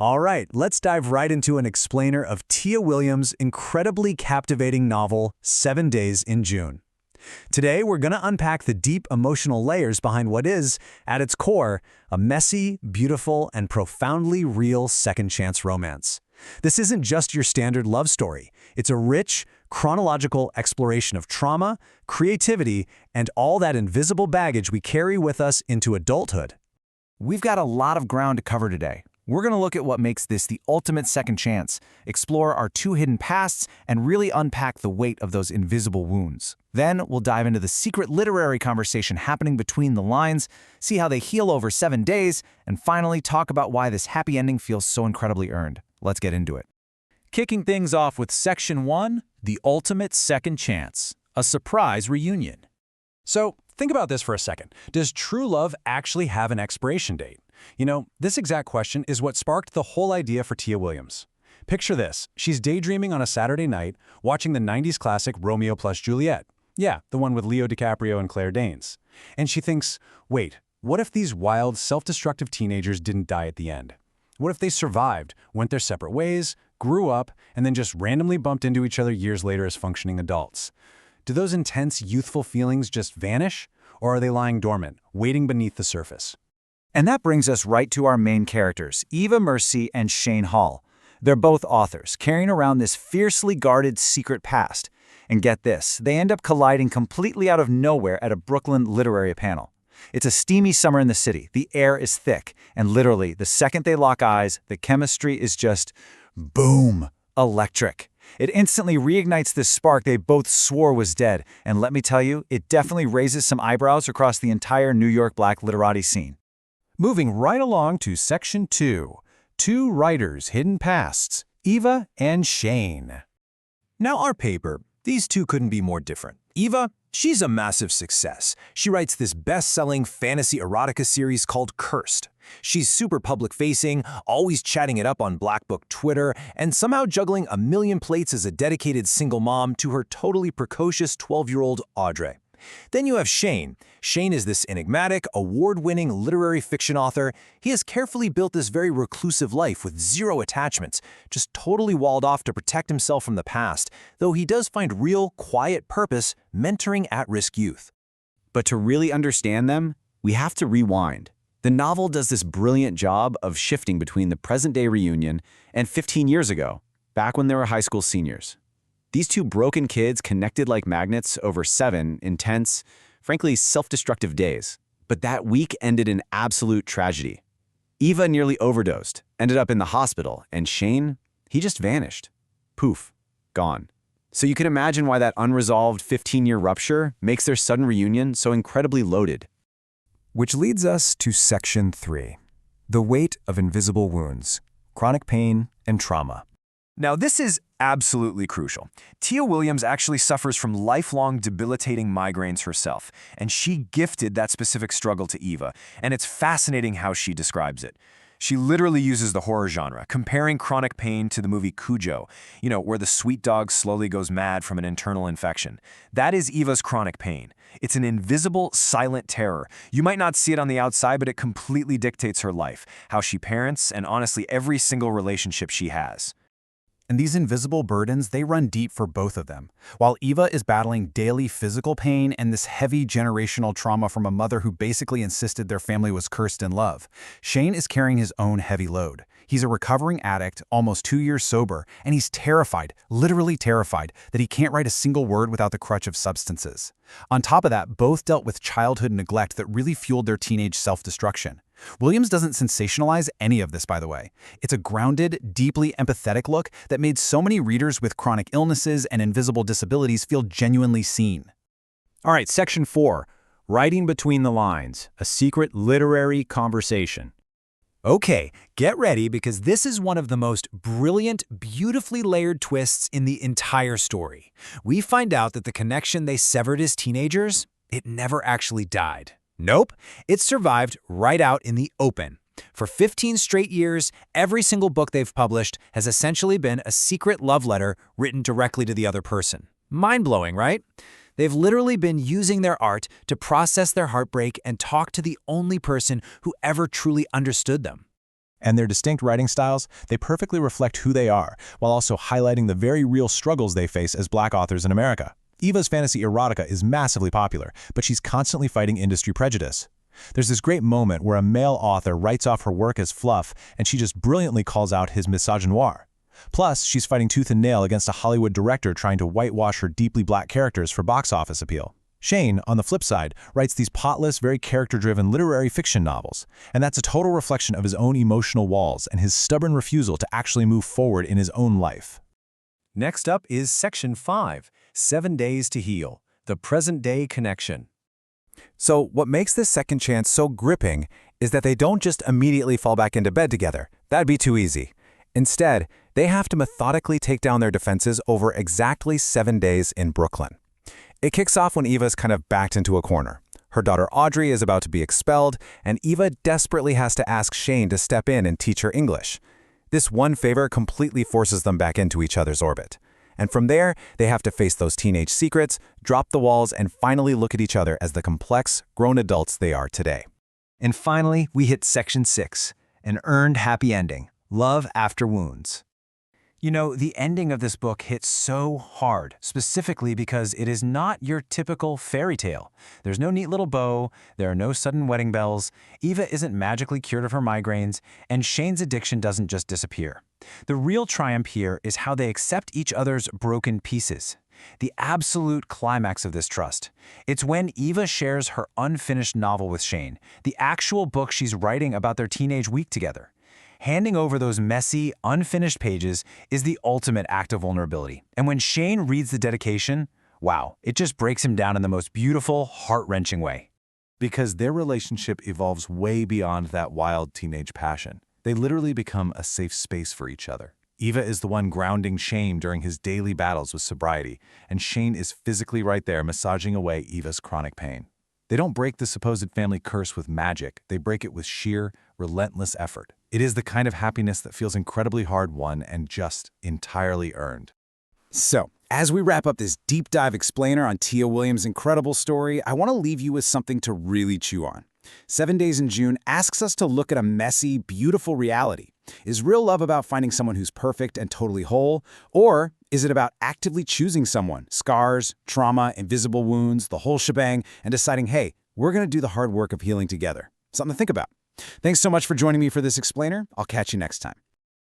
All right, let's dive right into an explainer of Tia Williams' incredibly captivating novel, 7 Days in June. Today, we're going to unpack the deep emotional layers behind what is, at its core, a messy, beautiful, and profoundly real second-chance romance. This isn't just your standard love story. It's a rich, chronological exploration of trauma, creativity, and all that invisible baggage we carry with us into adulthood. We've got a lot of ground to cover today. We're going to look at what makes this the ultimate second chance, explore our two hidden pasts, and really unpack the weight of those invisible wounds. Then we'll dive into the secret literary conversation happening between the lines, see how they heal over 7 days, and finally talk about why this happy ending feels so incredibly earned. Let's get into it. Kicking things off with Section 1, The Ultimate Second Chance, a surprise reunion. So, think about this for a second. Does true love actually have an expiration date? You know, this exact question is what sparked the whole idea for Tia Williams. Picture this. She's daydreaming on a Saturday night, watching the 90s classic Romeo plus Juliet. Yeah, the one with Leo DiCaprio and Claire Danes. And she thinks, wait, what if these wild, self-destructive teenagers didn't die at the end? What if they survived, went their separate ways, grew up, and then just randomly bumped into each other years later as functioning adults? Do those intense, youthful feelings just vanish? Or are they lying dormant, waiting beneath the surface? And that brings us right to our main characters, Eva Mercy and Shane Hall. They're both authors, carrying around this fiercely guarded secret past. And get this, they end up colliding completely out of nowhere at a Brooklyn literary panel. It's a steamy summer in the city, the air is thick, and literally, the second they lock eyes, the chemistry is just, boom, electric. It instantly reignites this spark they both swore was dead, and let me tell you, it definitely raises some eyebrows across the entire New York Black literati scene. Moving right along to Section 2, Two Writers' Hidden Pasts, Eva and Shane. Now our paper, these two couldn't be more different. Eva, she's a massive success. She writes this best-selling fantasy erotica series called Cursed. She's super public-facing, always chatting it up on Black Book Twitter, and somehow juggling a million plates as a dedicated single mom to her totally precocious 12-year-old Audrey. Then you have Shane. Shane is this enigmatic, award-winning literary fiction author. He has carefully built this very reclusive life with zero attachments, just totally walled off to protect himself from the past, though he does find real, quiet purpose mentoring at-risk youth. But to really understand them, we have to rewind. The novel does this brilliant job of shifting between the present-day reunion and 15 years ago, back when they were high school seniors. These two broken kids connected like magnets over 7 intense, frankly self-destructive days. But that week ended in absolute tragedy. Eva nearly overdosed, ended up in the hospital, and Shane, he just vanished. Poof, gone. So you can imagine why that unresolved 15-year rupture makes their sudden reunion so incredibly loaded. Which leads us to Section 3, The Weight of Invisible Wounds, Chronic Pain and Trauma. Now, this is absolutely crucial. Tia Williams actually suffers from lifelong debilitating migraines herself, and she gifted that specific struggle to Eva, and it's fascinating how she describes it. She literally uses the horror genre, comparing chronic pain to the movie Cujo, where the sweet dog slowly goes mad from an internal infection. That is Eva's chronic pain. It's an invisible, silent terror. You might not see it on the outside, but it completely dictates her life, how she parents, and honestly every single relationship she has. And these invisible burdens, they run deep for both of them. While Eva is battling daily physical pain and this heavy generational trauma from a mother who basically insisted their family was cursed in love, Shane is carrying his own heavy load. He's a recovering addict, almost 2 years sober, and he's terrified, literally terrified, that he can't write a single word without the crutch of substances. On top of that, both dealt with childhood neglect that really fueled their teenage self-destruction. Williams doesn't sensationalize any of this, by the way. It's a grounded, deeply empathetic look that made so many readers with chronic illnesses and invisible disabilities feel genuinely seen. All right, Section 4, Writing Between the Lines, a Secret Literary Conversation. Okay, get ready because this is one of the most brilliant, beautifully layered twists in the entire story. We find out that the connection they severed as teenagers, it never actually died. Nope, it survived right out in the open. For 15 straight years, every single book they've published has essentially been a secret love letter written directly to the other person. Mind-blowing, right? They've literally been using their art to process their heartbreak and talk to the only person who ever truly understood them. And their distinct writing styles, they perfectly reflect who they are, while also highlighting the very real struggles they face as Black authors in America. Eva's fantasy erotica is massively popular, but she's constantly fighting industry prejudice. There's this great moment where a male author writes off her work as fluff, and she just brilliantly calls out his misogynoir. Plus, she's fighting tooth and nail against a Hollywood director trying to whitewash her deeply Black characters for box office appeal. Shane, on the flip side, writes these potless, very character-driven literary fiction novels, and that's a total reflection of his own emotional walls and his stubborn refusal to actually move forward in his own life. Next up is Section 5, 7 Days to Heal, the present-day connection. So what makes this second chance so gripping is that they don't just immediately fall back into bed together. That'd be too easy. Instead, they have to methodically take down their defenses over exactly 7 days in Brooklyn. It kicks off when Eva's kind of backed into a corner. Her daughter Audrey is about to be expelled, and Eva desperately has to ask Shane to step in and teach her English. This one favor completely forces them back into each other's orbit. And from there, they have to face those teenage secrets, drop the walls, and finally look at each other as the complex, grown adults they are today. And finally, we hit Section 6, an earned happy ending, love after wounds. You know, the ending of this book hits so hard, specifically because it is not your typical fairy tale. There's no neat little bow, there are no sudden wedding bells, Eva isn't magically cured of her migraines, and Shane's addiction doesn't just disappear. The real triumph here is how they accept each other's broken pieces. The absolute climax of this trust. It's when Eva shares her unfinished novel with Shane, the actual book she's writing about their teenage week together. Handing over those messy, unfinished pages is the ultimate act of vulnerability. And when Shane reads the dedication, wow, it just breaks him down in the most beautiful, heart-wrenching way. Because their relationship evolves way beyond that wild teenage passion. They literally become a safe space for each other. Eva is the one grounding Shane during his daily battles with sobriety, and Shane is physically right there massaging away Eva's chronic pain. They don't break the supposed family curse with magic, they break it with sheer, relentless effort. It is the kind of happiness that feels incredibly hard-won and just entirely earned. So, as we wrap up this deep dive explainer on Tia Williams' incredible story, I want to leave you with something to really chew on. 7 Days in June asks us to look at a messy, beautiful reality. Is real love about finding someone who's perfect and totally whole? Or is it about actively choosing someone, scars, trauma, invisible wounds, the whole shebang, and deciding, hey, we're going to do the hard work of healing together? Something to think about. Thanks so much for joining me for this explainer. I'll catch you next time.